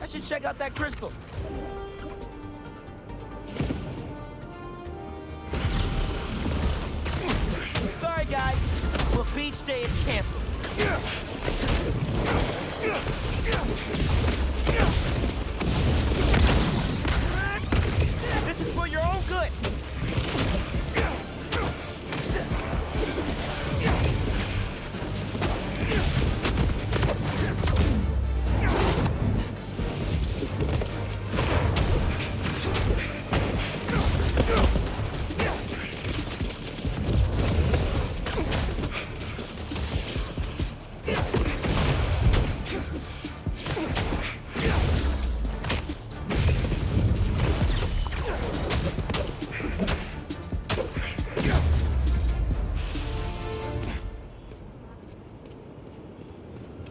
should check out that crystal. Sorry, guys. Well, beach day is canceled. This is for your own good.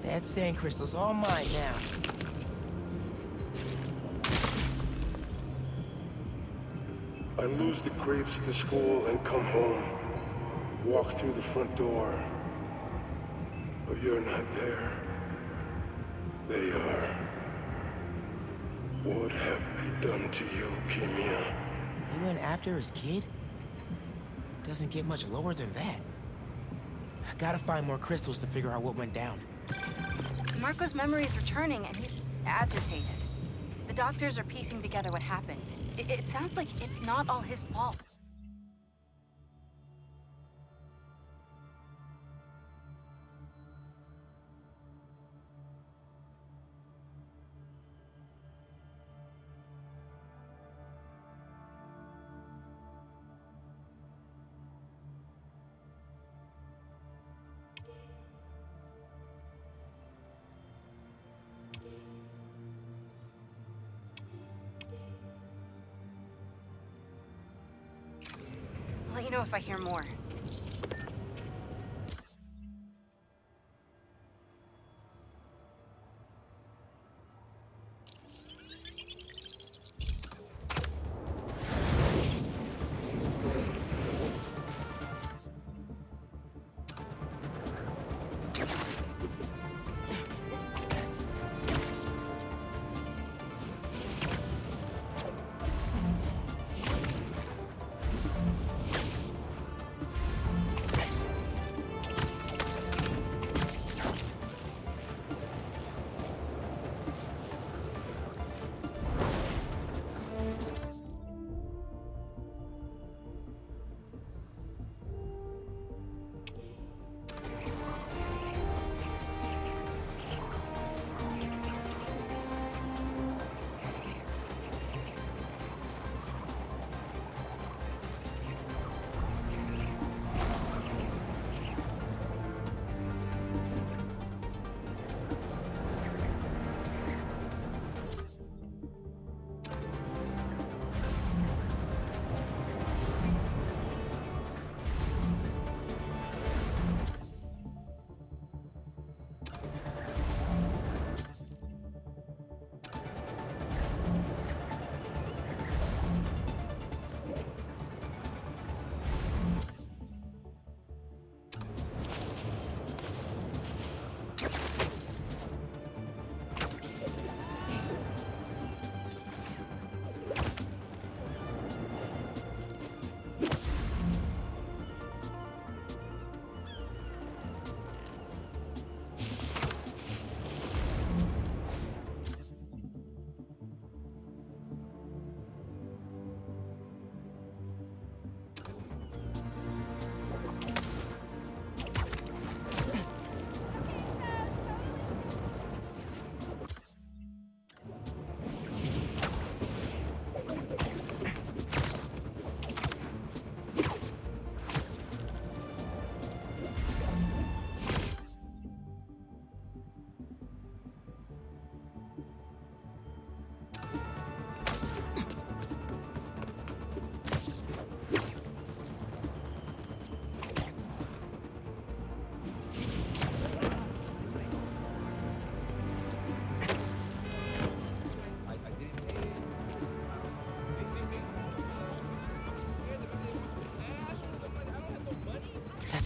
That sand crystal's all mine now. I lose the grapes at the school and come home. Walk through the front door. But you're not there. They are. What have they done to you, Kimia? He went after his kid? Doesn't get much lower than that. I gotta find more crystals to figure out what went down. Marco's memory is returning, and he's agitated. The doctors are piecing together what happened. It sounds like it's not all his fault. I'll let you know if I hear more.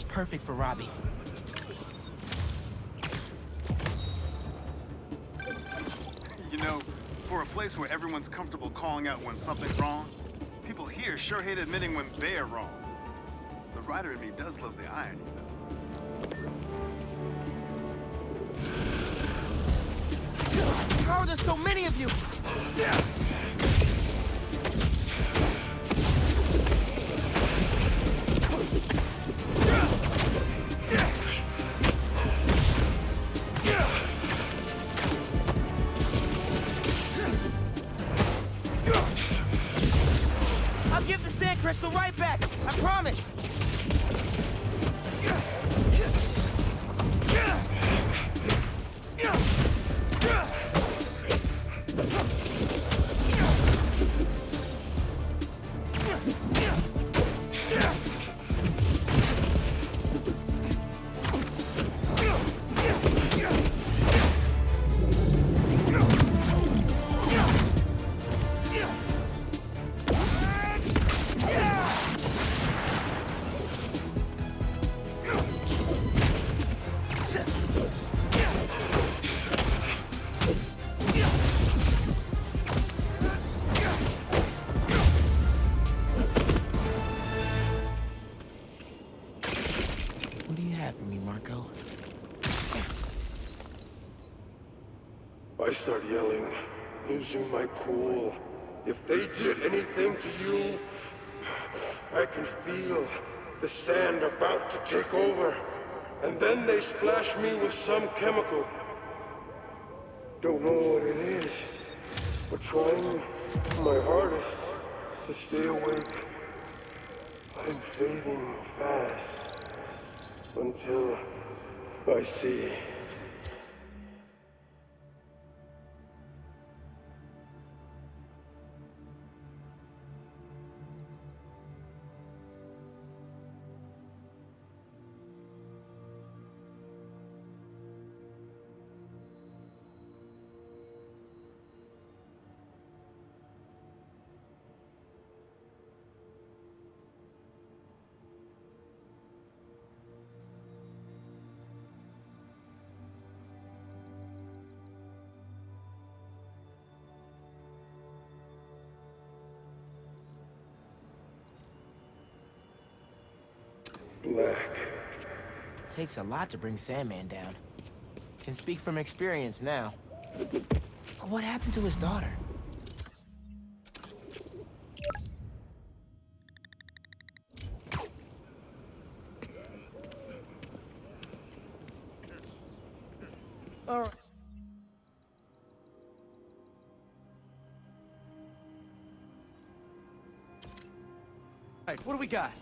Perfect for Robbie. You know, For a place where everyone's comfortable calling out when something's wrong, people here sure hate admitting when they're wrong. The writer in me does love the irony, though. How are there so many of you? I'll give the sand crystal right back. I promise. What do you have for me, Marco? I start yelling, losing my cool. If they did anything to you, I can feel the sand about to take over. And then they splash me with some chemical. Don't know what it is, but trying my hardest to stay awake. I'm fading fast until I see. Black. Takes a lot to bring Sandman down. Can speak from experience now. What happened to his daughter? All right. All right, what do we got?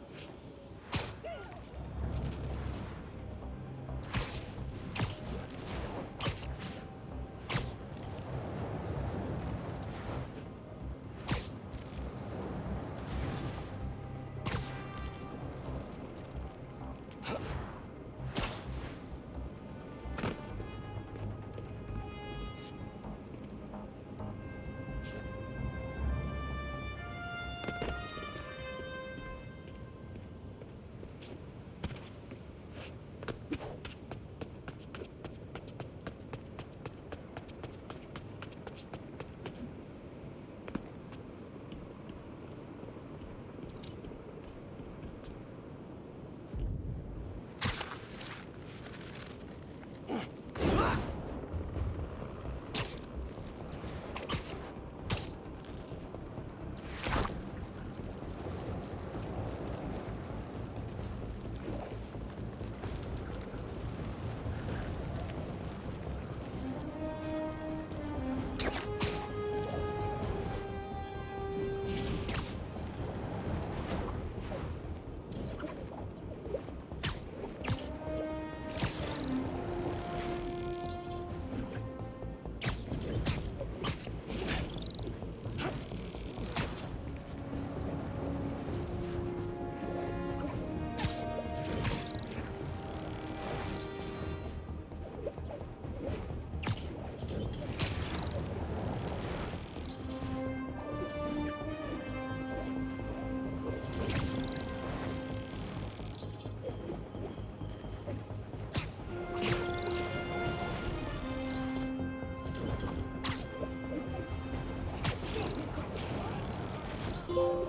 Whoa.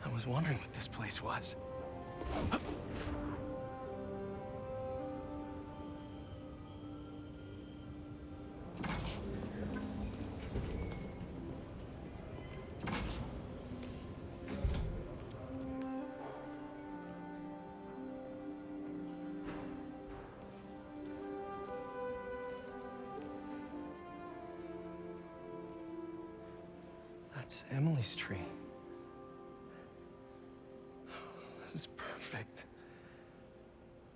I was wondering what this place was. That's Emily's tree. This is perfect.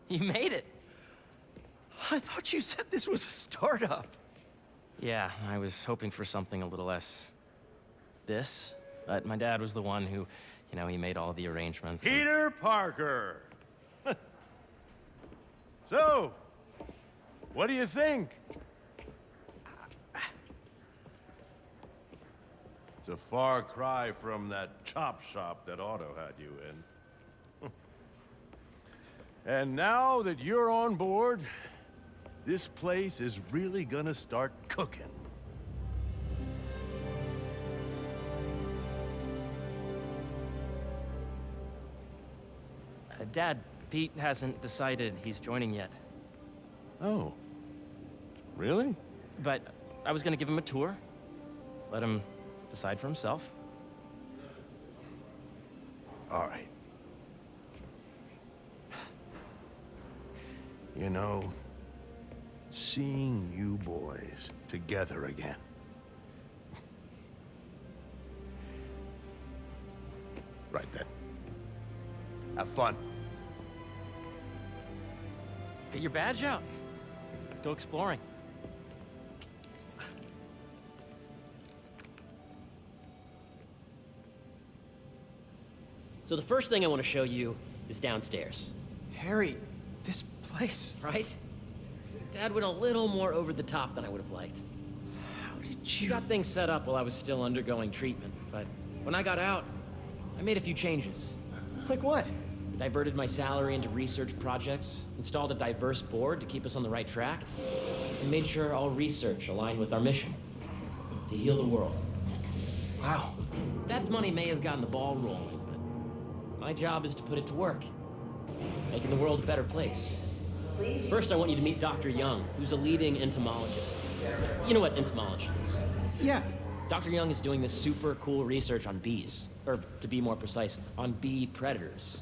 You made it. I thought you said this was a startup. Yeah, I was hoping for something a little less this, but my dad was the one who, he made all the arrangements. and- Peter Parker. So, what do you think? It's a far cry from that chop shop that Otto had you in. And now that you're on board, this place is really gonna start cooking. Dad, Pete hasn't decided he's joining yet, Oh. Really? but I was gonna give him a tour, let him decide for himself. All right. You know, seeing you boys together again. Right then. Have fun. Get your badge out. Let's go exploring. So the first thing I want to show you is downstairs, Harry, this place. right? Dad went a little more over the top than I would have liked. How did He you... got things set up while I was still undergoing treatment, but when I got out, I made a few changes. Like what? Diverted my salary into research projects, installed a diverse board to keep us on the right track, and made sure all research aligned with our mission, to heal the world. Wow. Dad's money may have gotten the ball rolling, but my job is to put it to work, making the world a better place. First, I want you to meet Dr. Young, who's a leading entomologist. You know what entomology is? Yeah. Dr. Young is doing this super cool research on bees, or to be more precise, on bee predators.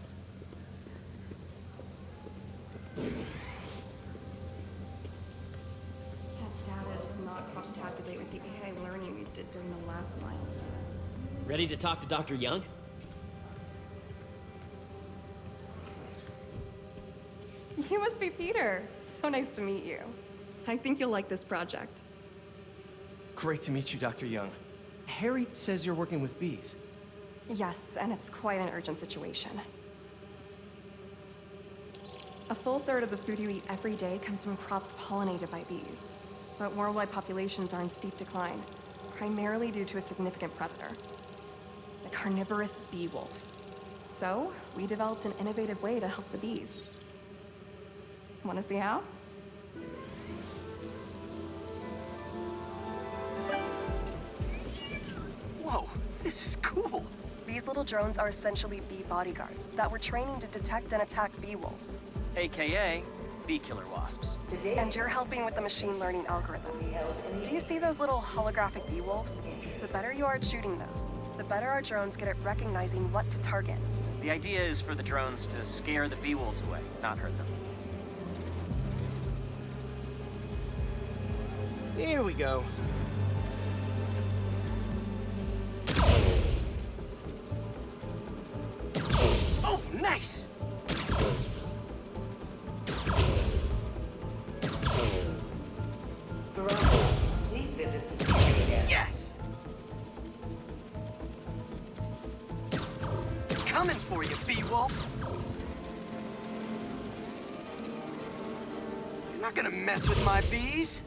That data does not cross-tabulate with the AI learning we did during the last milestone. Ready to talk to Dr. Young? You must be Peter. So nice to meet you. I think you'll like this project. Great to meet you, Dr. Young. Harry says you're working with bees. Yes, and it's quite an urgent situation. A full third of the food you eat every day comes from crops pollinated by bees. But worldwide populations are in steep decline, primarily due to a significant predator, the carnivorous bee wolf. So, we developed an innovative way to help the bees. Want to see how? Whoa, this is cool. These little drones are essentially bee bodyguards that we're training to detect and attack bee wolves. AKA bee killer wasps. And you're helping with the machine learning algorithm. Do you see those little holographic bee wolves? The better you are at shooting those, the better our drones get at recognizing what to target. The idea is for the drones to scare the bee wolves away, not hurt them. Here we go. Oh, nice! Please visit the area. Yes! Coming for you, bee wolf! not gonna mess with my bees.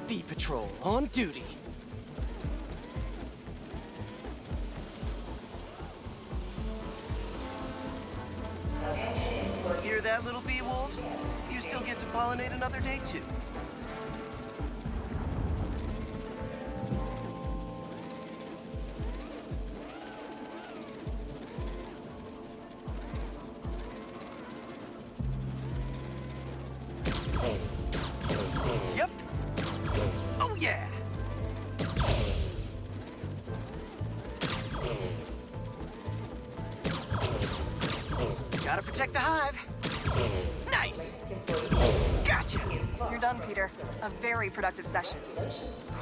Bee Patrol on duty. Hear that, little bee wolves? You still get to pollinate another day, too. Yep. Oh, yeah. Gotta protect the hive. Nice. Gotcha. You're done, Peter. A very productive session.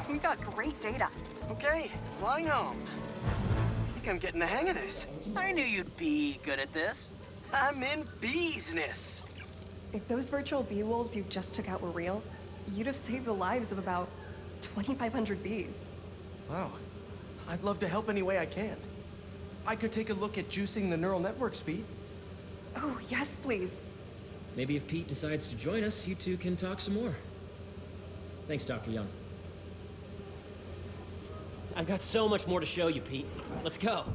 We got great data. Okay, flying home. I think I'm getting the hang of this. I knew you'd be good at this. I'm in business. If those virtual bee wolves you just took out were real, you'd have saved the lives of about 2,500 bees. Wow. I'd love to help any way I can. I could take a look at juicing the neural network speed. Oh, yes, please. Maybe if Pete decides to join us, you two can talk some more. Thanks, Dr. Young. I've got so much more to show you, Pete. Let's go.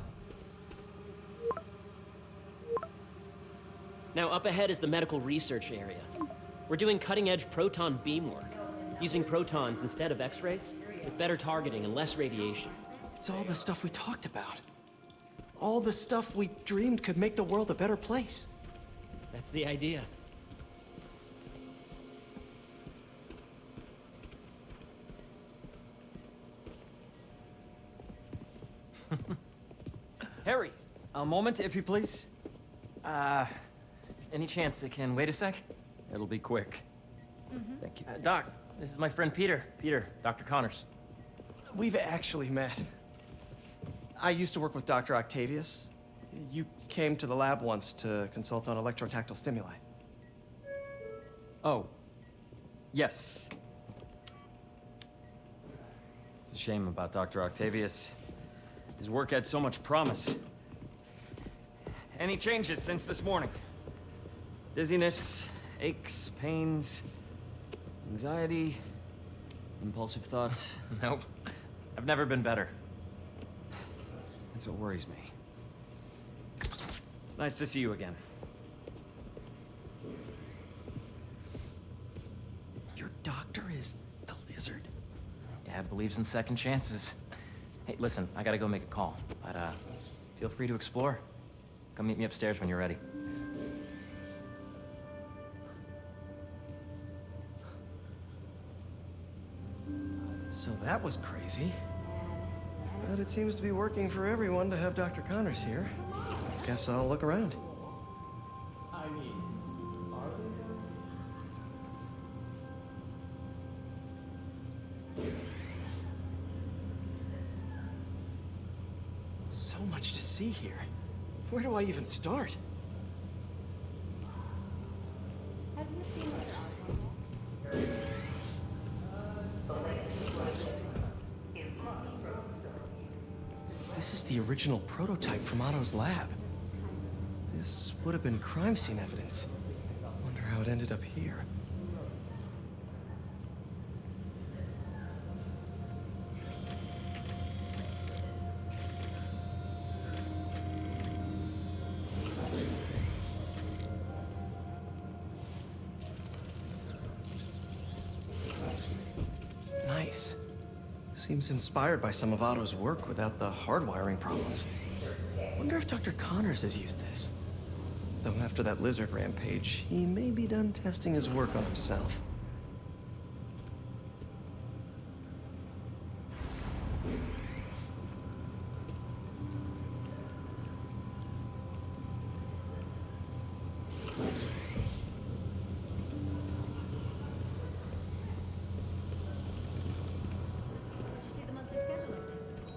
Now, up ahead is the medical research area. We're doing cutting-edge proton beam work, using protons instead of X-rays, with better targeting and less radiation. It's all the stuff we talked about. All the stuff we dreamed could make the world a better place. That's the idea. Harry, a moment, if you please. Any chance it can wait a sec? It'll be quick. Thank you. Doc, this is my friend Peter. Peter, Dr. Connors. We've actually met. I used to work with Dr. Octavius. You came to the lab once to consult on electrotactile stimuli. Oh. Yes. It's a shame about Dr. Octavius. His work had so much promise. Any changes since this morning? Dizziness, aches, pains, anxiety, impulsive thoughts? Nope. I've never been better. That's what worries me. Nice to see you again. Your doctor is the lizard? Dad believes in second chances. Hey, listen, I gotta go make a call, but feel free to explore. Come meet me upstairs when you're ready. So that was crazy. But it seems to be working for everyone to have Dr. Connors here. Guess I'll look around. So much to see here. Where do I even start? This is the original prototype from Otto's lab. This would have been crime scene evidence. Wonder how it ended up here. Nice. Seems inspired by some of Otto's work without the hardwiring problems. Wonder if Dr. Connors has used this. Though after that lizard rampage, he may be done testing his work on himself.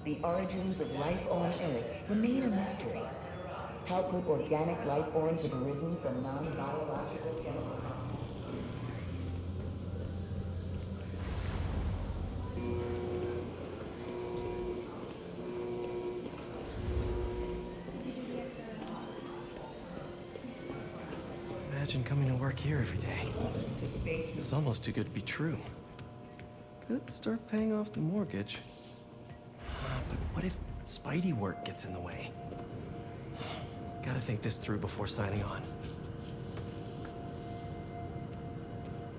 The origins of life on Earth remain a mystery. How could organic life forms have arisen from non-biological chemical compounds? imagine coming to work here every day. To space It's almost too good to be true. Could start paying off the mortgage. But what if Spidey work gets in the way? Gotta think this through before signing on.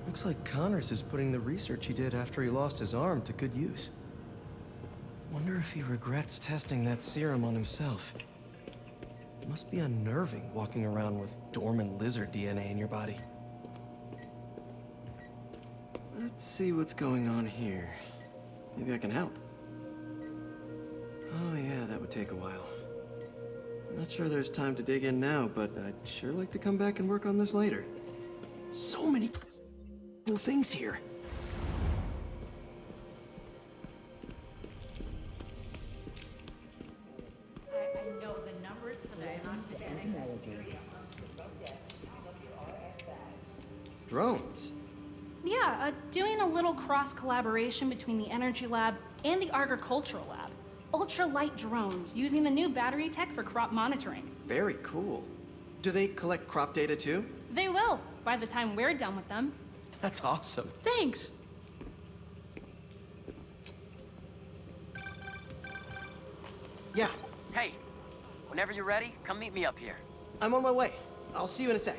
Looks like Connors is putting the research he did after he lost his arm to good use. Wonder if he regrets testing that serum on himself. It must be unnerving walking around with dormant lizard DNA in your body. Let's see what's going on here. Maybe I can help. Oh yeah, that would take a while. I'm not sure there's time to dig in now, but I'd sure like to come back and work on this later. So many cool things here. I know the numbers for the Drones. Yeah, doing a little cross-collaboration between the Energy Lab and the Agricultural Lab. Ultra-light drones, using the new battery tech for crop monitoring. Very cool. Do they collect crop data too? They will, by the time we're done with them. That's awesome. Thanks. Yeah, Hey, whenever you're ready, come meet me up here. I'm on my way. I'll see you in a sec.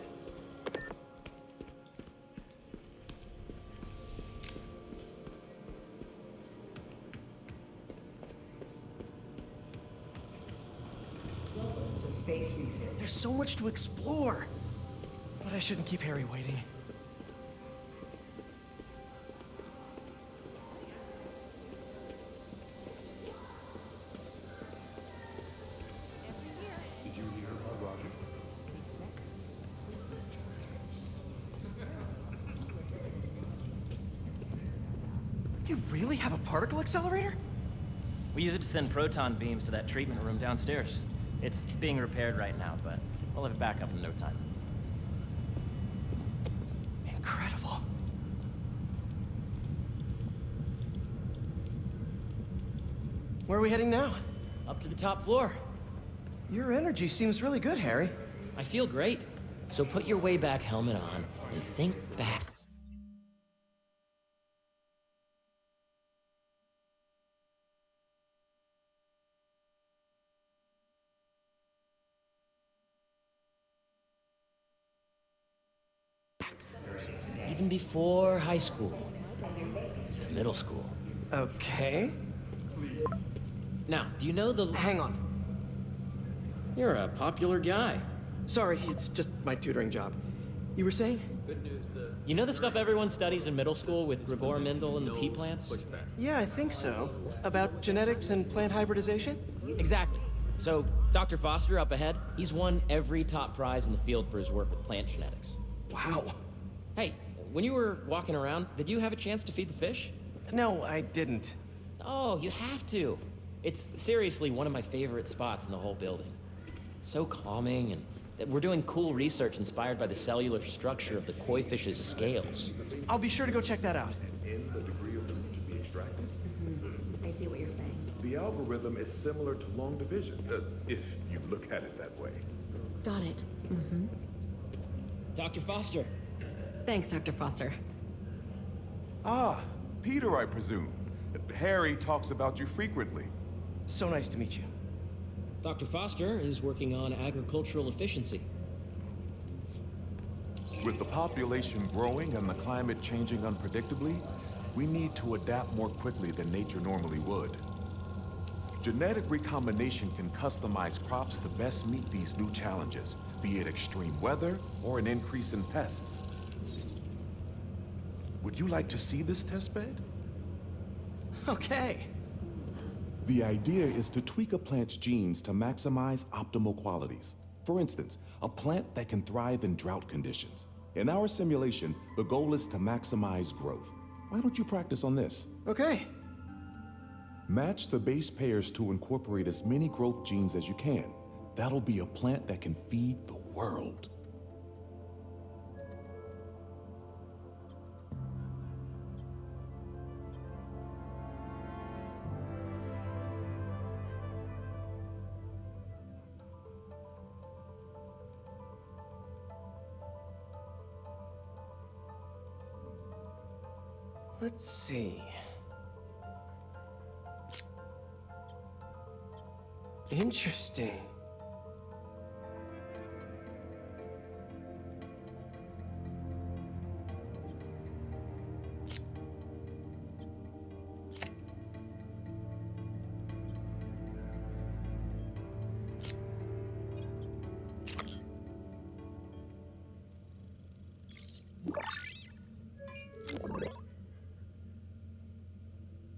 Welcome to space research. There's so much to explore. But I shouldn't keep Harry waiting. Did you hear about Roger? You really have a particle accelerator? We use it to send proton beams to that treatment room downstairs. It's being repaired right now, but we'll have it back up in no time. Incredible. Where are we heading now? Up to the top floor. Your energy seems really good, Harry. I feel great. So put your way back helmet on and think back. Even before high school to middle school. Okay. Now, do you know the... Hang on. You're a popular guy. Sorry, it's just my tutoring job. You were saying? You know the stuff everyone studies in middle school with Gregor Mendel and the pea plants? Yeah, I think so. About genetics and plant hybridization? Exactly. So, Dr. Foster up ahead, he's won every top prize in the field for his work with plant genetics. Wow. Hey, when you were walking around, did you have a chance to feed the fish? No, I didn't. Oh, you have to. It's seriously one of my favorite spots in the whole building. So calming, and we're doing cool research inspired by the cellular structure of the koi fish's scales. I'll be sure to go check that out. In the degree of which to be extracted. I see what you're saying. The algorithm is similar to long division, if you look at it that way. Got it. Dr. Foster. Thanks, Dr. Foster. Ah, Peter, I presume. Harry talks about you frequently. So nice to meet you. Dr. Foster is working on agricultural efficiency. With the population growing and the climate changing unpredictably, we need to adapt more quickly than nature normally would. Genetic recombination can customize crops to best meet these new challenges, be it extreme weather or an increase in pests. Would you like to see this testbed? Okay. The idea is to tweak a plant's genes to maximize optimal qualities. For instance, a plant that can thrive in drought conditions. In our simulation, the goal is to maximize growth. Why don't you practice on this? Okay. Match the base pairs to incorporate as many growth genes as you can. That'll be a plant that can feed the world. Let's see. Interesting.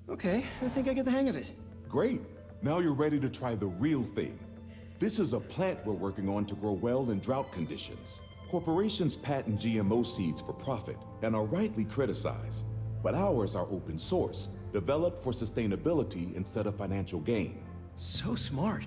Okay, I think I get the hang of it. Great. Now you're ready to try the real thing. This is a plant we're working on to grow well in drought conditions. Corporations patent GMO seeds for profit and are rightly criticized. But ours are open source, developed for sustainability instead of financial gain. So smart.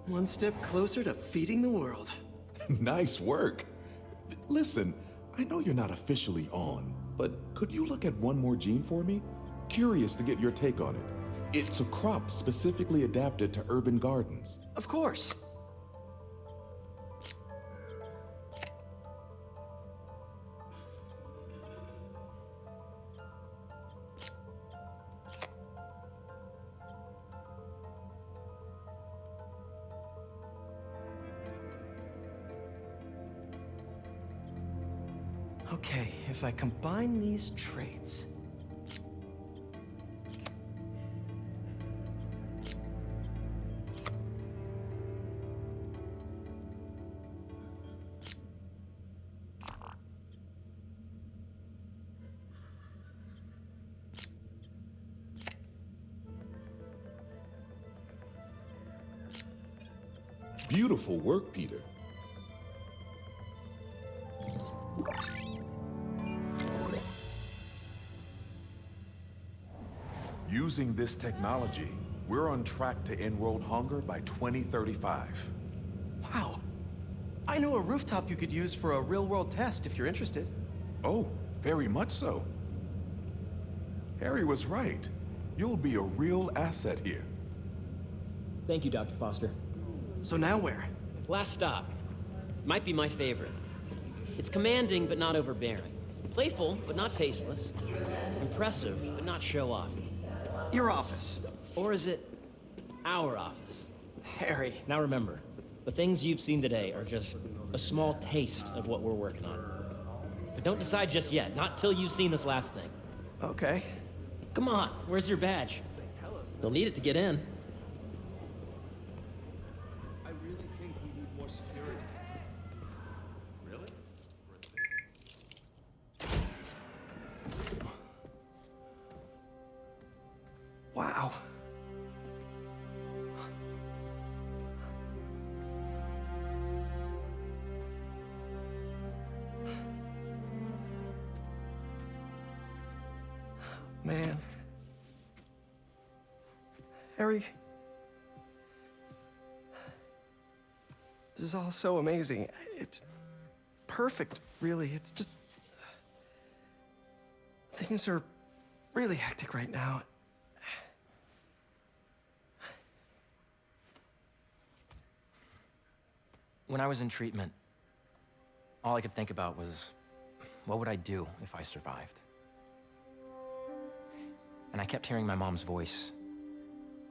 One step closer to feeding the world. Nice work. Listen, I know you're not officially on, but could you look at one more gene for me? Curious to get your take on it. It's a crop specifically adapted to urban gardens. Of course. Okay, if I combine these traits... Beautiful work, Peter. Using this technology, we're on track to end world hunger by 2035. Wow. I know a rooftop you could use for a real-world test if you're interested. Oh, very much so. Harry was right. You'll be a real asset here. Thank you, Dr. Foster. So now where? Last stop. Might be my favorite. It's commanding, but not overbearing. Playful, but not tasteless. Impressive, but not show-off. Your office. Or is it our office? Harry. Now remember, the things you've seen today are just a small taste of what we're working on. But don't decide just yet, not till you've seen this last thing. Okay. Come on, where's your badge? You'll need it to get in. I really think we need more security. Really? Wow. Man. Harry. This is all so amazing. It's perfect, really. It's just... Things are really hectic right now. When I was in treatment, all I could think about was, what would I do if I survived? And I kept hearing my mom's voice,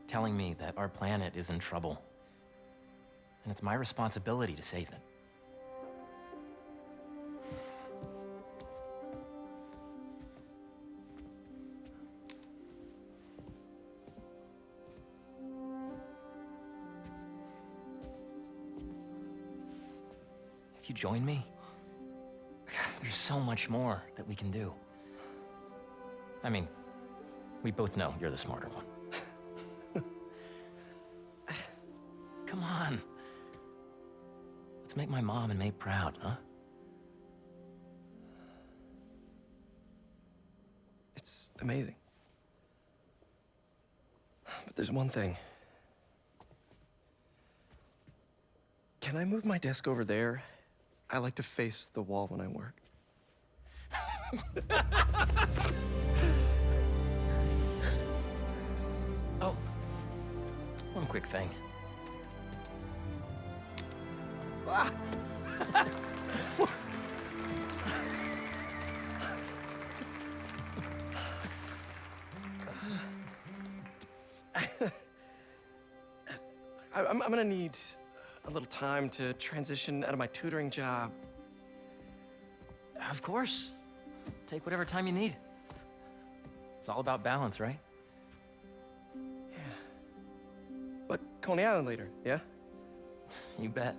telling me that our planet is in trouble, and it's my responsibility to save it. If you join me, there's so much more that we can do. I mean, we both know you're the smarter one. Come on. Let's make my mom and May proud, huh? It's amazing. But there's one thing. Can I move my desk over there? I like to face the wall when I work. Oh, one quick thing. Ah. I'm gonna need a little time to transition out of my tutoring job. Of course. Take whatever time you need. It's all about balance, right? Yeah. But Coney Island later, yeah? You bet.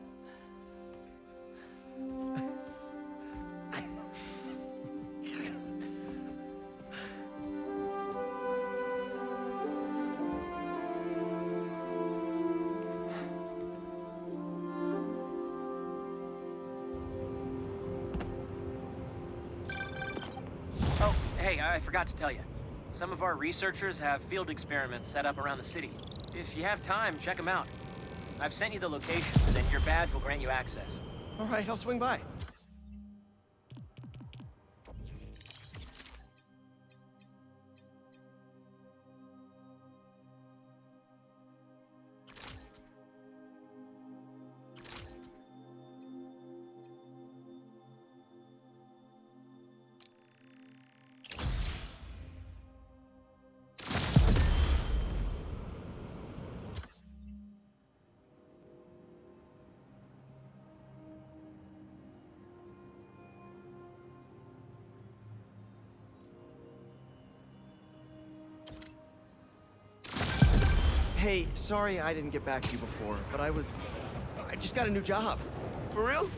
Oh, hey, I forgot to tell you. Some of our researchers have field experiments set up around the city. If you have time, check them out. I've sent you the locations, and your badge will grant you access. All right, I'll swing by. Hey, sorry I didn't get back to you before, but I just got a new job. For real?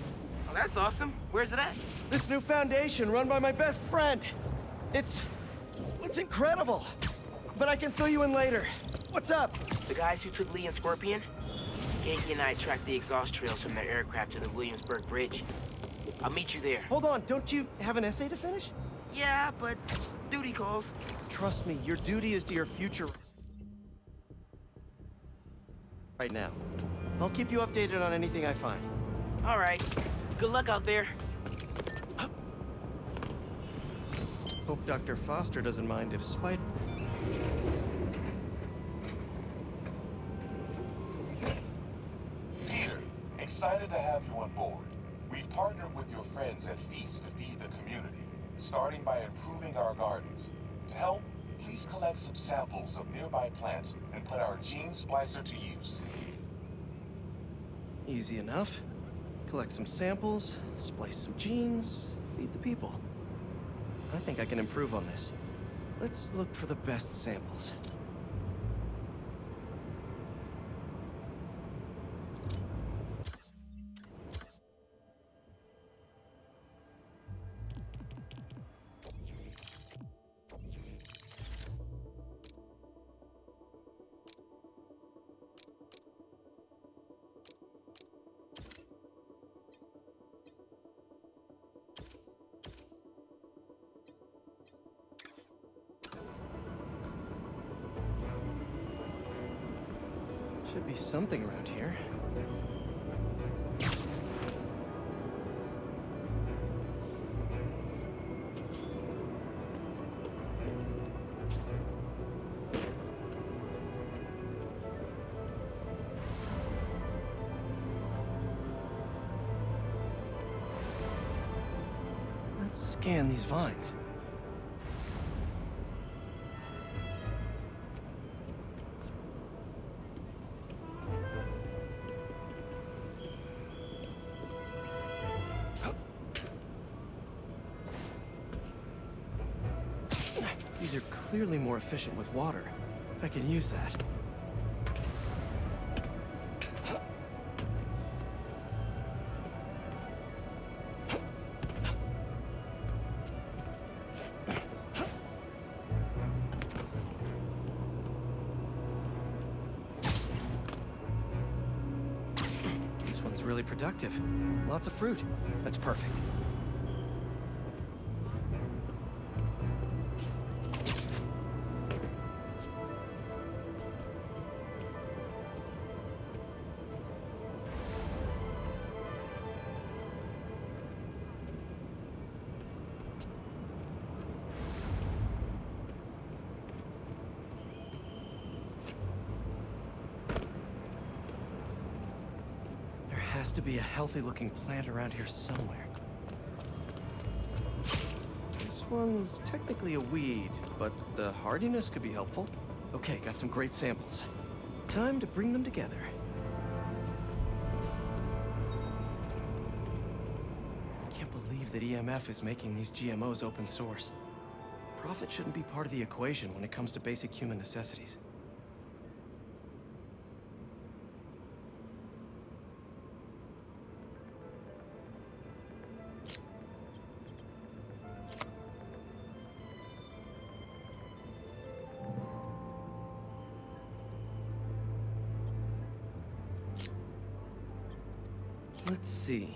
Oh, that's awesome. Where's it at? This new foundation run by my best friend. It's incredible. But I can fill you in later. What's up? The guys who took Lee and Scorpion? Genki and I tracked the exhaust trails from their aircraft to the Williamsburg Bridge. I'll meet you there. Hold on, don't you have an essay to finish? Yeah, but duty calls. Trust me, your duty is to your future right now. I'll keep you updated on anything I find. All right. Good luck out there. Hope Dr. Foster doesn't mind if Spider... Peter, excited to have you on board. We've partnered with your friends at Feast to feed the community, starting by improving our gardens. To help, please collect some samples of nearby plants and put our gene splicer to use. Easy enough. Collect some samples, splice some genes, feed the people. I think I can improve on this. Let's look for the best samples. Should be something around here. Let's scan these vines. These are clearly more efficient with water. I can use that. This one's really productive. Lots of fruit. That's perfect. Has to be a healthy-looking plant around here somewhere. This one's technically a weed, but the hardiness could be helpful. Okay, got some great samples. Time to bring them together. Can't believe that EMF is making these GMOs open source. Profit shouldn't be part of the equation when it comes to basic human necessities. Let's see.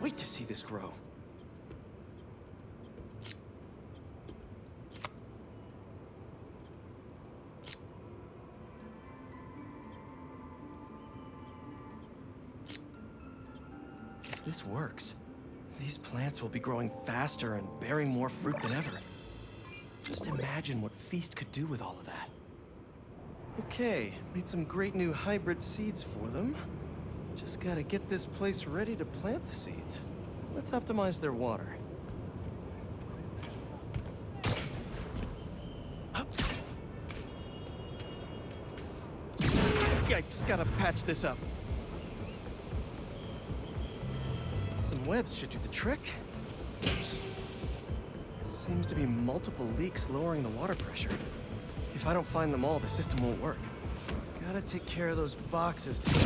Wait to see this grow. If this works, these plants will be growing faster and bearing more fruit than ever. Just imagine what Feast could do with all of that. Okay, made some great new hybrid seeds for them. Just gotta get this place ready to plant the seeds. Let's optimize their water. Yikes, gotta patch this up. Some webs should do the trick. Seems to be multiple leaks lowering the water pressure. If I don't find them all, the system won't work. Gotta take care of those boxes too.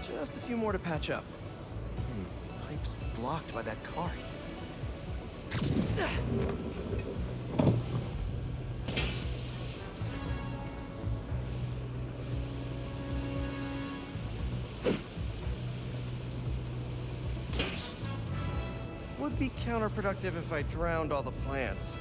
Just a few more to patch up. Pipe's blocked by that car. Would be counterproductive if I drowned all the plants.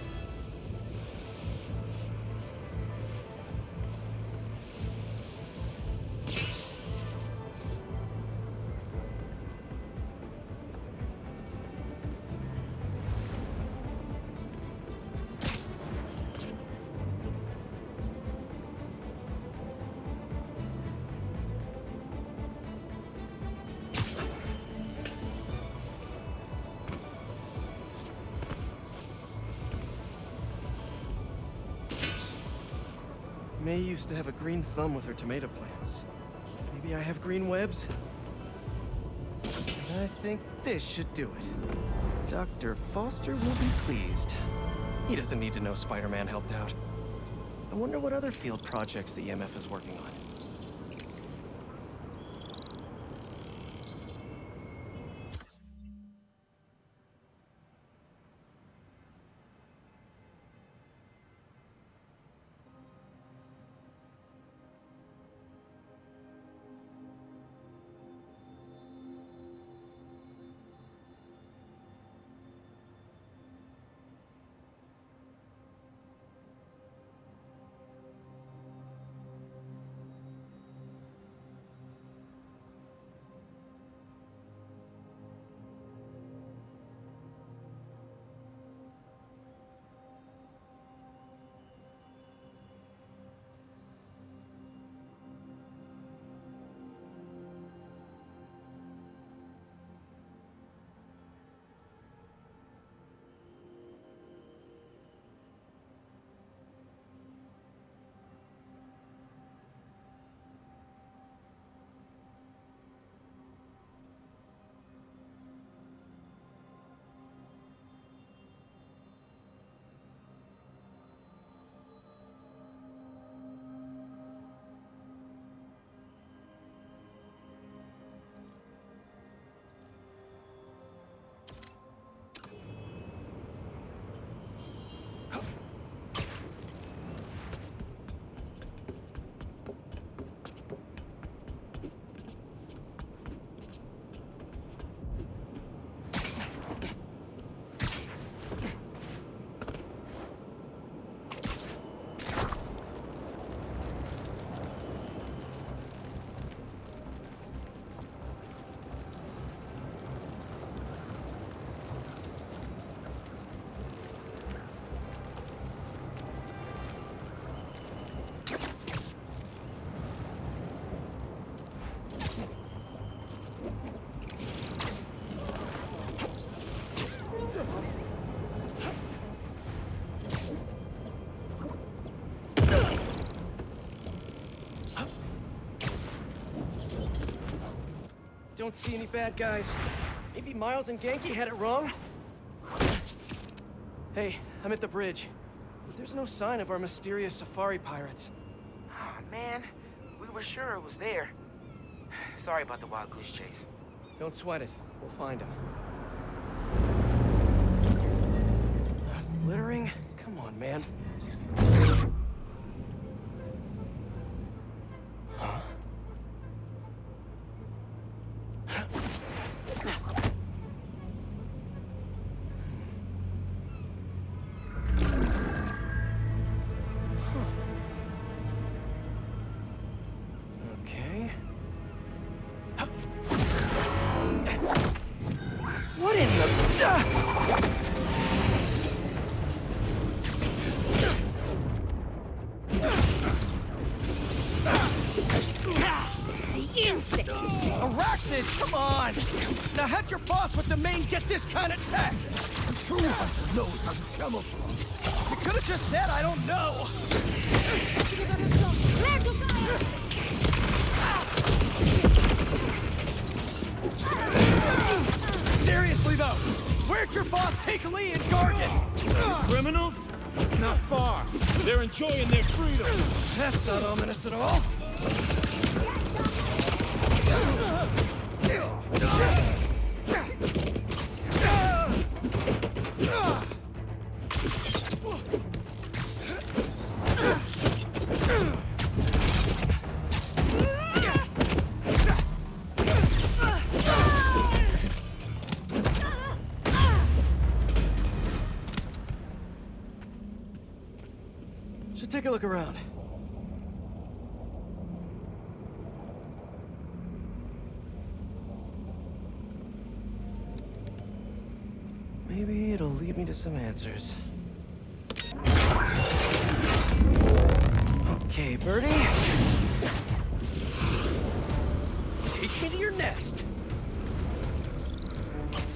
May used to have a green thumb with her tomato plants. Maybe I have green webs? I think this should do it. Dr. Foster will be pleased. He doesn't need to know Spider-Man helped out. I wonder what other field projects the EMF is working on. Don't see any bad guys. Maybe Miles and Genki had it wrong? Hey, I'm at the bridge. There's no sign of our mysterious safari pirates. Oh, man. We were sure it was there. Sorry about the wild goose chase. Don't sweat it. We'll find him. Littering? Come on, man. Huh? Okay. What in the... Arachnid! Arachnid? Come on! Now how'd your boss with the main get this kind of tech? Who knows how to camouflage? You could have just said I don't know! Seriously though, where'd your boss take Lee and Gargan? Criminals? Not far. They're enjoying their freedom. That's not ominous at all. Should take a look around. Maybe it'll lead me to some answers. Okay, Birdie. Take me to your nest.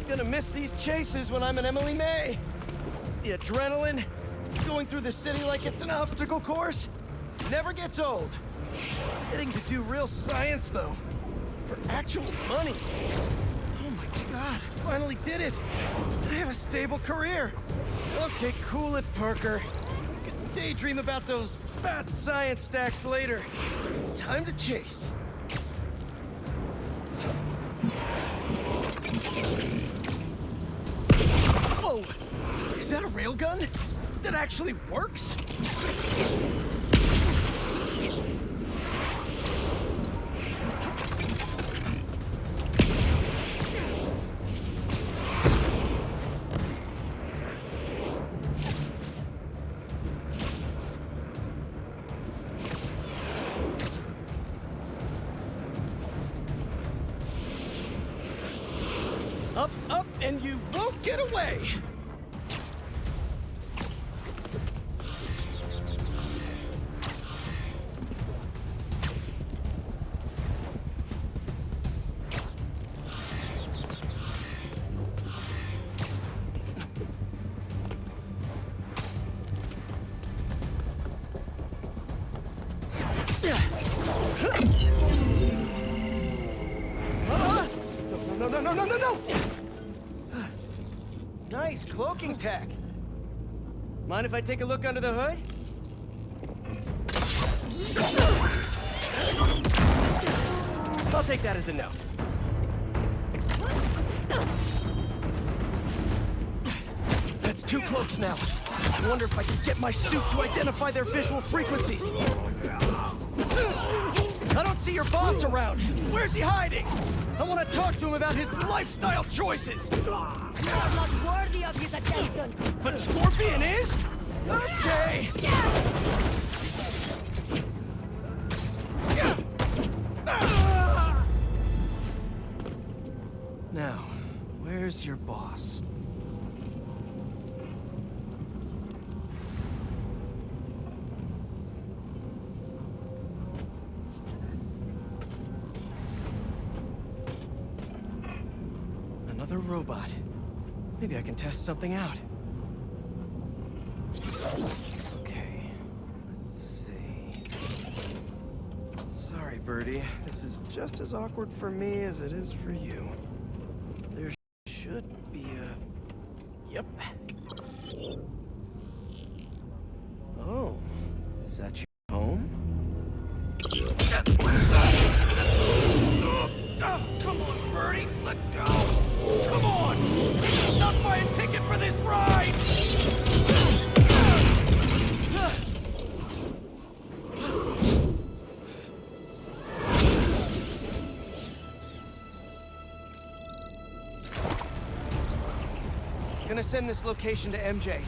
Gonna miss these chases when I'm an Emily May. The adrenaline, going through the city like it's an obstacle course, never gets old. Getting to do real science, though, for actual money. Oh my God, finally did it. I have a stable career. Okay, cool it, Parker. I can daydream about those bad science stacks later. Time to chase. Whoa! Is that a railgun? That actually works? Up, up, and you won't get away! No! Nice cloaking tech. Mind if I take a look under the hood? I'll take that as a no. That's 2 cloaks now. I wonder if I can get my suit to identify their visual frequencies. I don't see your boss around. Where's he hiding? I want to talk to him about his lifestyle choices. You are not worthy of his attention. But Scorpion is? Okay. Now, where's your boss? Another robot. Maybe I can test something out. Okay, let's see. Sorry, Birdie. This is just as awkward for me as it is for you. There should be a... Yep. Oh, is that your home? Oh, come on, Birdie! Let go! Come on! Not buy a ticket for this ride! Gonna send this location to MJ.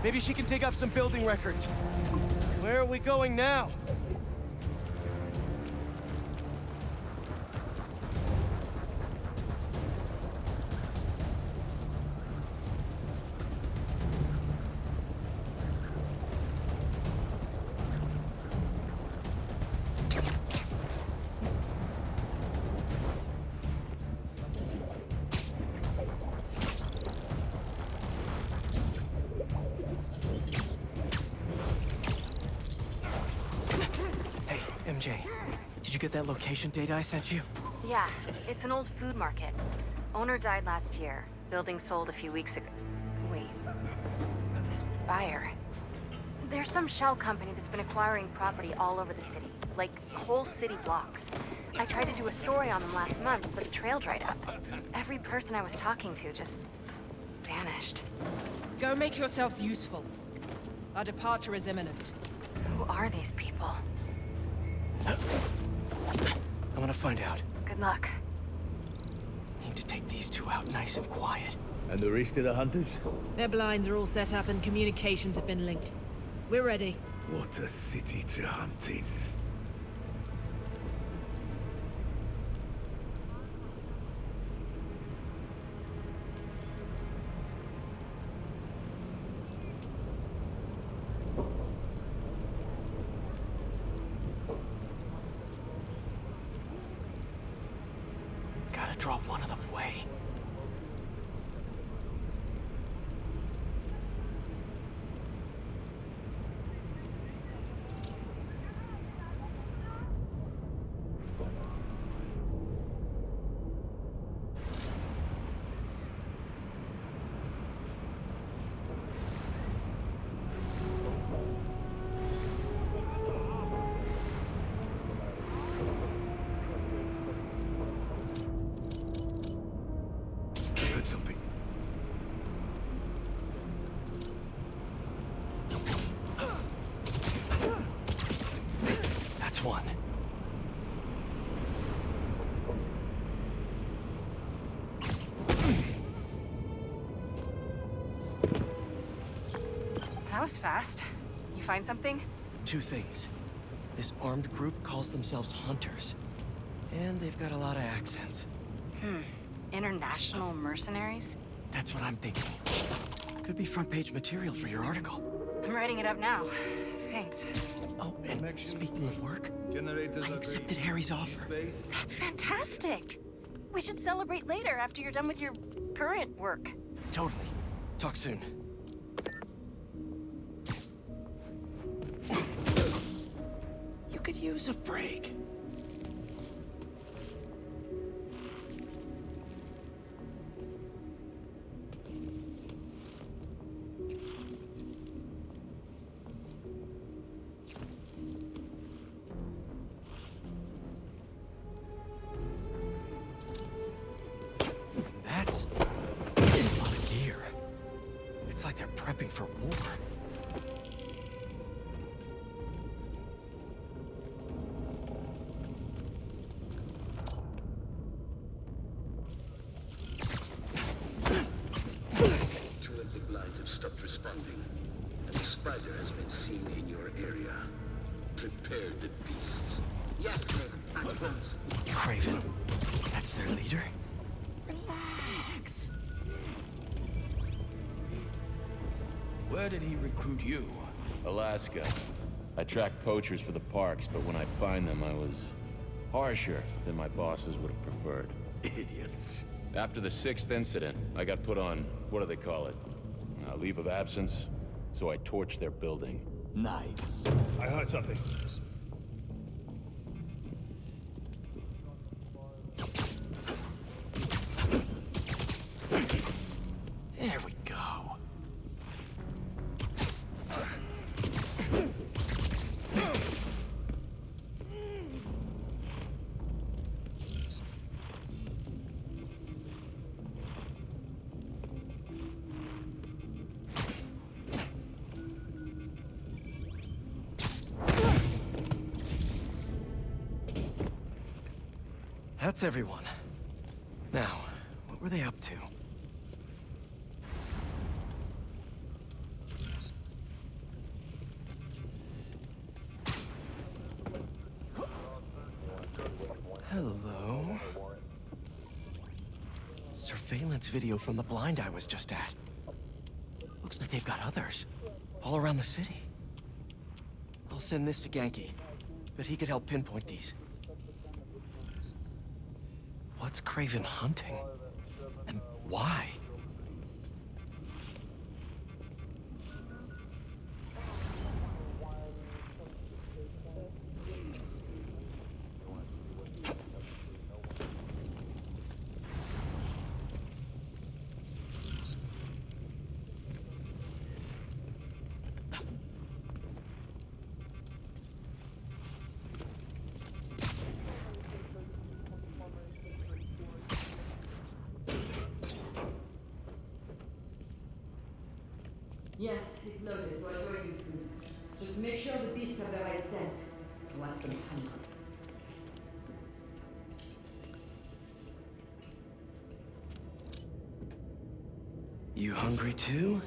Maybe she can dig up some building records. Where are we going now? MJ, did you get that location data I sent you? Yeah, it's an old food market. Owner died last year. Building sold a few weeks ago. Wait. Spire. There's some shell company that's been acquiring property all over the city. Like, whole city blocks. I tried to do a story on them last month, but the trail dried up. Every person I was talking to just vanished. Go make yourselves useful. Our departure is imminent. Who are these people? I'm gonna find out. Good luck. Need to take these two out nice and quiet. And the rest of the hunters? Their blinds are all set up and communications have been linked. We're ready. What a city to hunt in. Gotta draw one of them away. One. That was fast. You find something? Two things. This armed group calls themselves Hunters. And they've got a lot of accents. International mercenaries? That's what I'm thinking. Could be front page material for your article. I'm writing it up now. Thanks. Oh, and speaking of work, I accepted Harry's offer. That's fantastic. We should celebrate later after you're done with your current work. Totally. Talk soon. You could use a break. That's a lot of gear. It's like they're prepping for war. Two of the blinds have stopped responding, and the spider has been seen in your area. Prepare the beasts. Yes, animals. Craven. That's their leader? Relax. Where did he recruit you? Alaska. I track poachers for the parks, but when I find them, I was harsher than my bosses would have preferred. Idiots. After the 6th incident, I got put on, what do they call it? Leave of absence. So I torched their building. Nice. I heard something. There we go. That's everyone. Now, what were they up to? Hello? Surveillance video from the blind I was just at. Looks like they've got others. All around the city. I'll send this to Genki, but he could help pinpoint these. What's Craven hunting? And why? Yes, it's loaded, so I'll join you soon. Just make sure the beasts have the right scent. I want them hungry. You hungry too?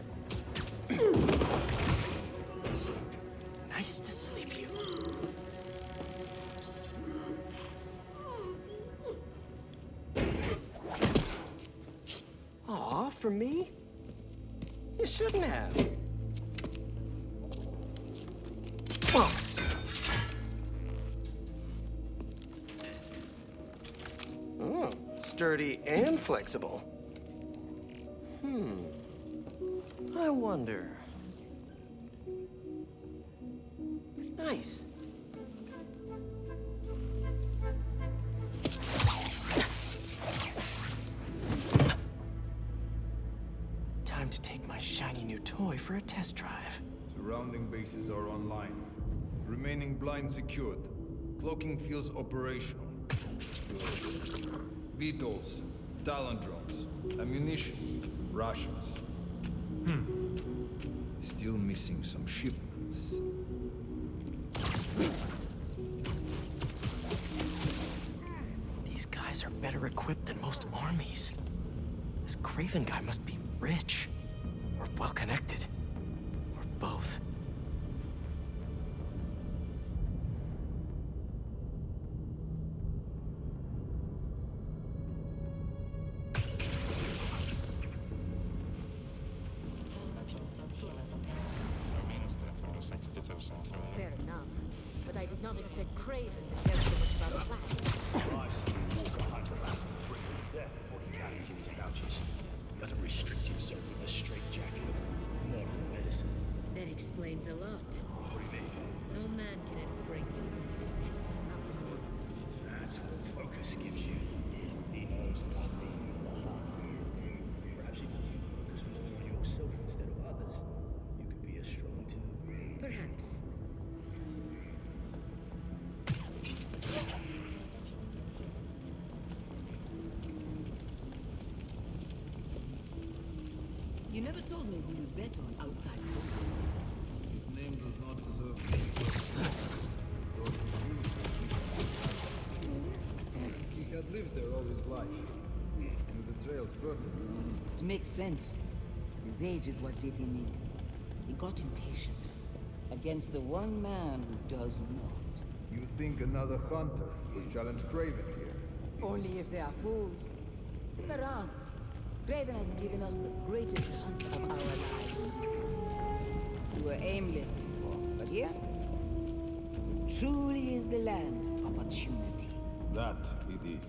Nice to sleep, you. Aw, for me? You shouldn't have. Oh, sturdy and flexible. I wonder. Nice. Time to take my shiny new toy for a test drive. Surrounding bases are online. Remaining blind secured. Cloaking fields operational. Beetles, Talon drones, ammunition, rations. Still missing some shipments. These guys are better equipped than most armies. This Craven guy must be rich, or well-connected, or both. Fair enough. But I did not expect Craven to care so much about the flash. Doesn't restrict himself with a straitjacket of moral medicine. That explains a lot. What do you mean? No man can outstrike you. Not before. That's what focus gives you. He knows nothing of the heart. Perhaps if you focus more on yourself instead of others, you could be as strong too. Perhaps. You never told me who you bet on outside. His name does not deserve to be He had lived there all his life. Knew the trails perfectly. It makes sense. His age is what did him in. He got impatient. Against the one man who does not. You think another hunter will challenge Craven here? Only if they are fools. Look around. Craven has given us the greatest hunt of our lives. We were aimless before, but here, it truly is the land of opportunity. That it is.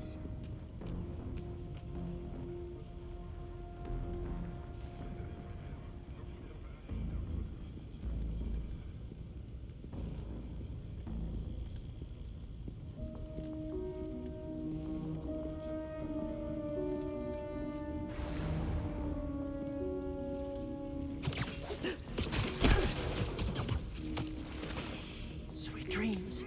Sweet dreams.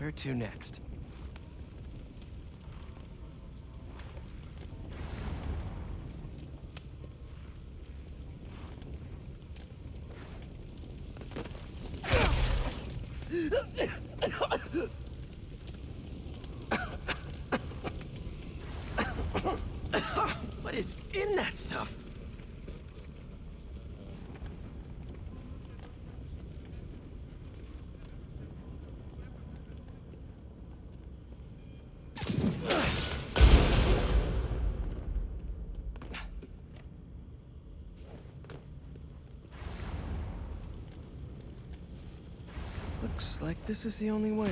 Where to next? What is in that stuff? Looks like this is the only way.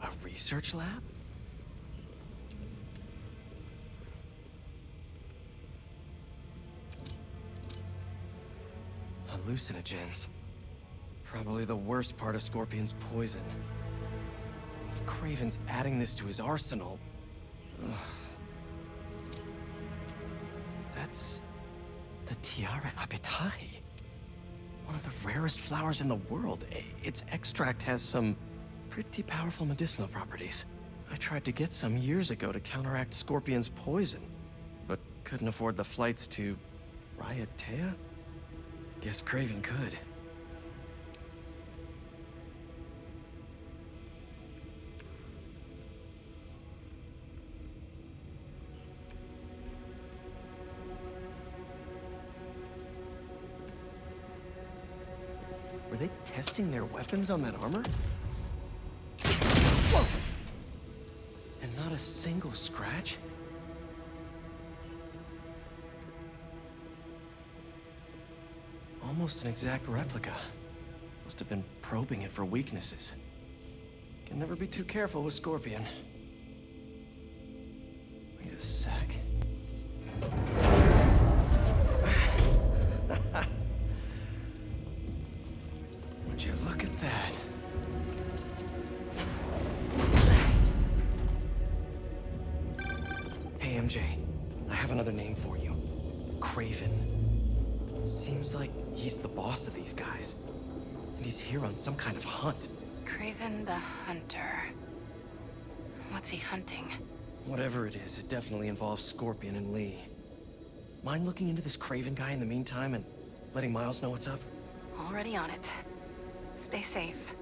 A research lab? Hallucinogens. Probably the worst part of Scorpion's poison. If Craven's adding this to his arsenal... Ugh. That's... the Tiara Apitai. One of the rarest flowers in the world. Its extract has some pretty powerful medicinal properties. I tried to get some years ago to counteract Scorpion's poison, but couldn't afford the flights to Raiatea? Guess Craven could. Were they testing their weapons on that armor? Whoa! And not a single scratch? Almost an exact replica. Must have been probing it for weaknesses. Can never be too careful with Scorpion. Wait a sec. Would you look at that? Hey, MJ. I have another name for you. Craven. Seems like he's the boss of these guys. And he's here on some kind of hunt. Craven the Hunter. What's he hunting? Whatever it is, it definitely involves Scorpion and Lee. Mind looking into this Craven guy in the meantime and letting Miles know what's up? Already on it. Stay safe.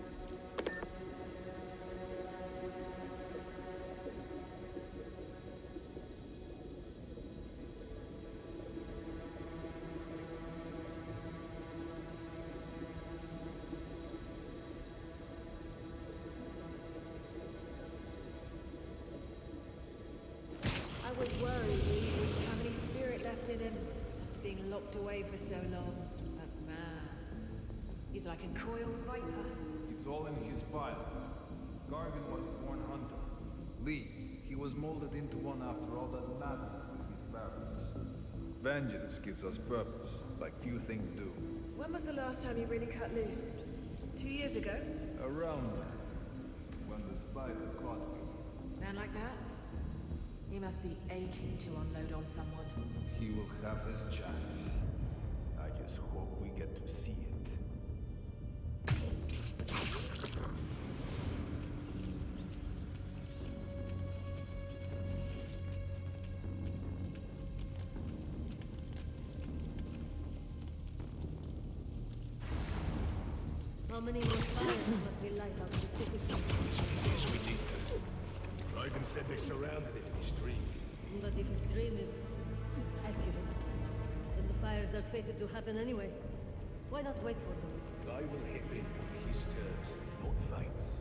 I was worried he wouldn't have any spirit left in him, being locked away for so long. But man, he's like a coiled viper. It's all in his file. Garvin was born hunter. Lee, he was molded into one after all that madness with his parents. Vengeance gives us purpose, like few things do. When was the last time you really cut loose? 2 years ago? Around there, when the spider caught me. Man like that? He must be aching to unload on someone. He will have his chance. I just hope we get to see it. How many more fires must we light up the city? Yes, we did. Raven said they surrounded it in his dream. But if his dream is accurate, then the fires are fated to happen anyway. Why not wait for them? I will hit him on his terms, not Fate's.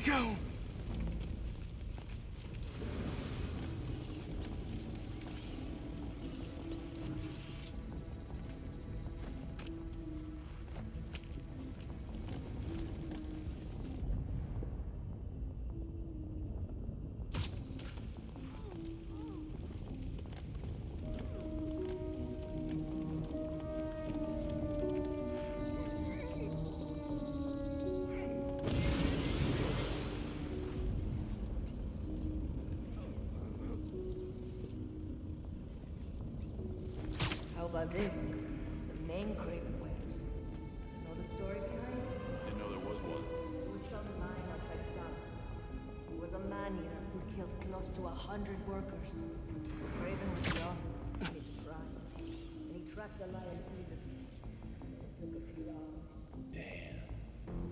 go. How about this? The main Craven wears. Know the story behind it? Didn't know there was one. There was some mine outside South. There was a man here who killed close to 100 workers. Craven was young, in his prime, and he tracked the lion prison. It took a few hours. Damn.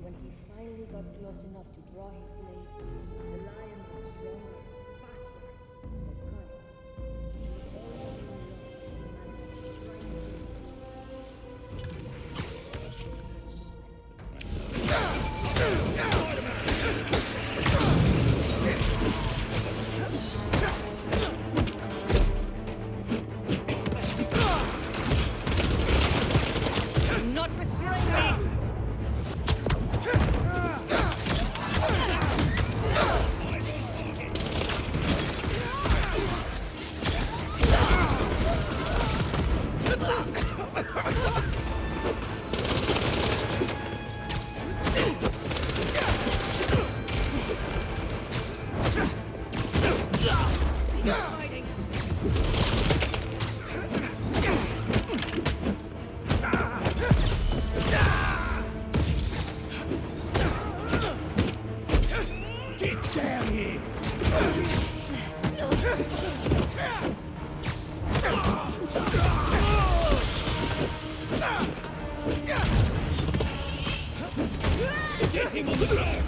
When he finally got close enough to draw his blade, the lion was stronger, faster, more cunning. Not restrain me! Get him on the ground!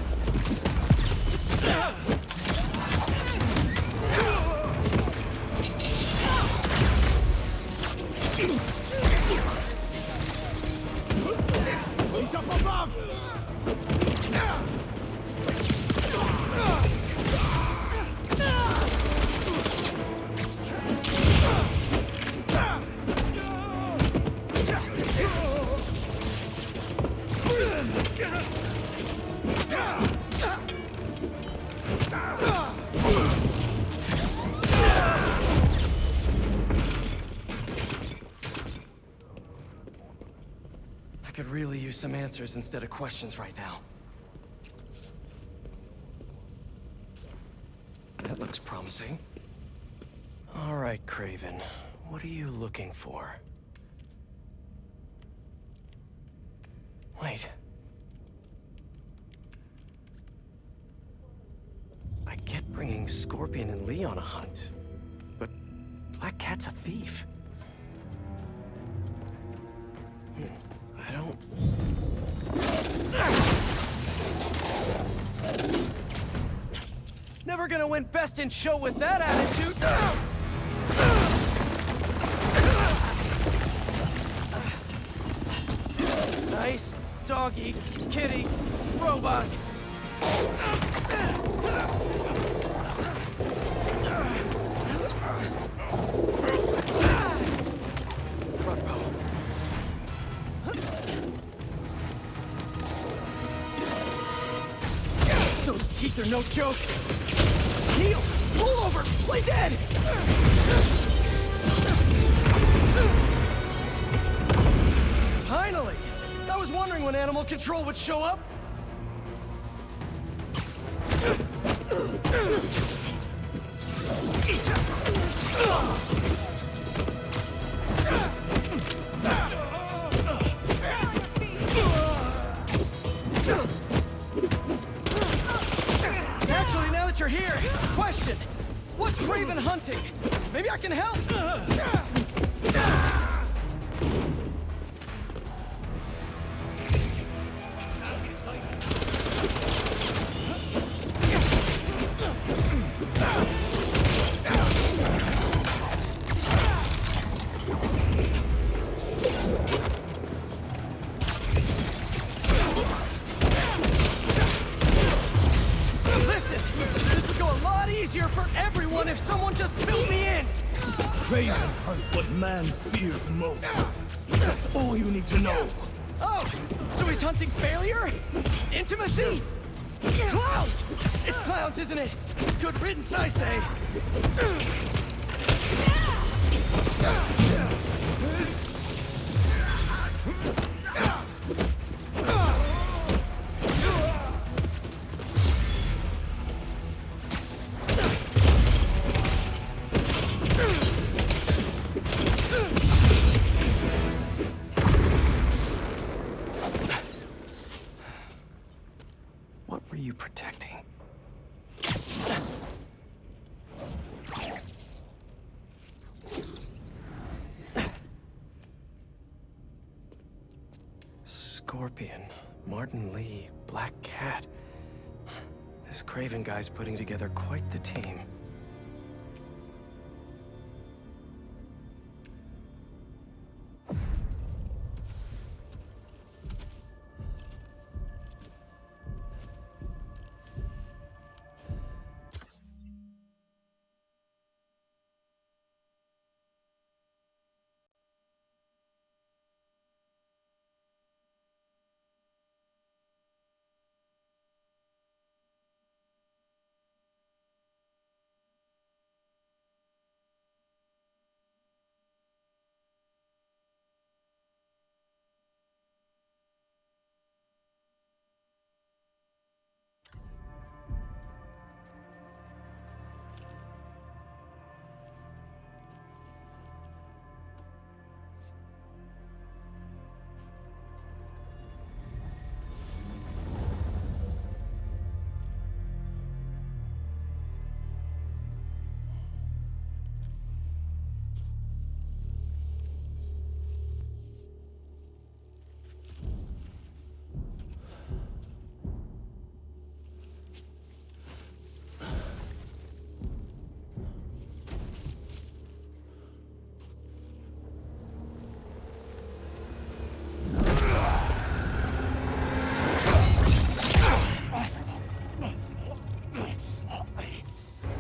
He's up above! I could really use some answers instead of questions right now. That looks promising. All right, Craven. What are you looking for? Wait. I get bringing Scorpion and Lee on a hunt, but Black Cat's a thief. I don't... Never gonna win best in show with that attitude! Nice doggy, kitty, robot. Those teeth are no joke. Kneel, pull over, play dead. Finally! I was wondering when Animal Control would show up. Actually, now that you're here, question. What's Craven hunting? Maybe I can help. done if someone just filled me in? Craven hunt what man fears most. That's all you need to know. Oh, so he's hunting failure? Intimacy? Clowns! It's clowns, isn't it? Good riddance, I say. What were you protecting? Scorpion, Martin Lee, Black Cat. This Craven guy's putting together quite the team.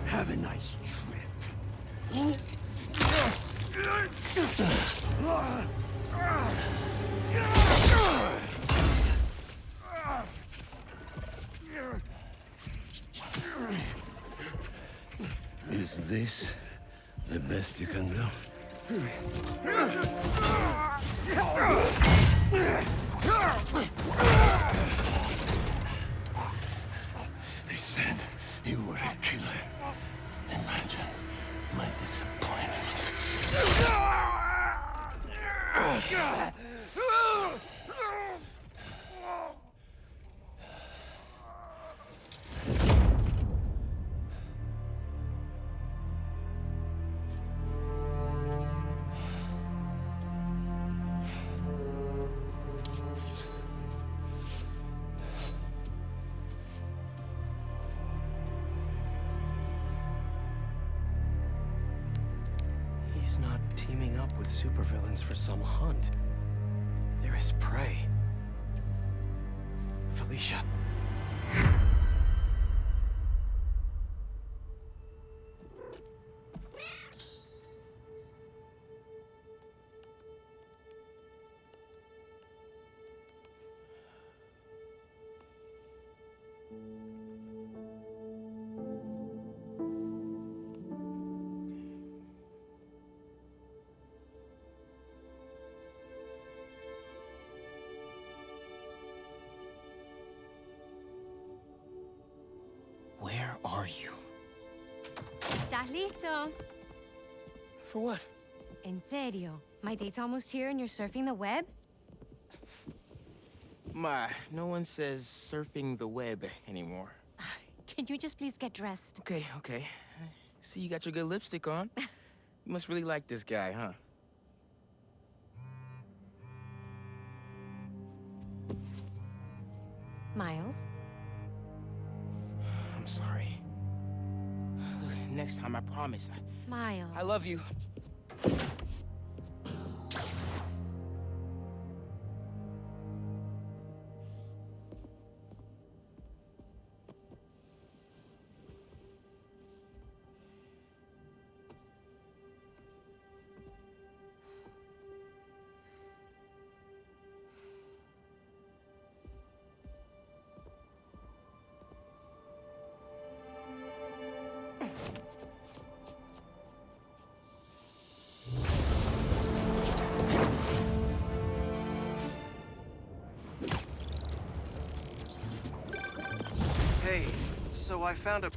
Have a nice trip. Is this the best you can do? They said you were a killer. Imagine my disappointment. He's not teaming up with supervillains for some hunt. They're his prey. Felicia. Where are you? ¿Estás listo? For what? En serio? My date's almost here and you're surfing the web? Ma, no one says surfing the web anymore. Can you just please get dressed? Okay, okay. See, you got your good lipstick on. You must really like this guy, huh? Miles? I'm sorry. Look, next time, I promise. Miles. I love you. Hey, so I found a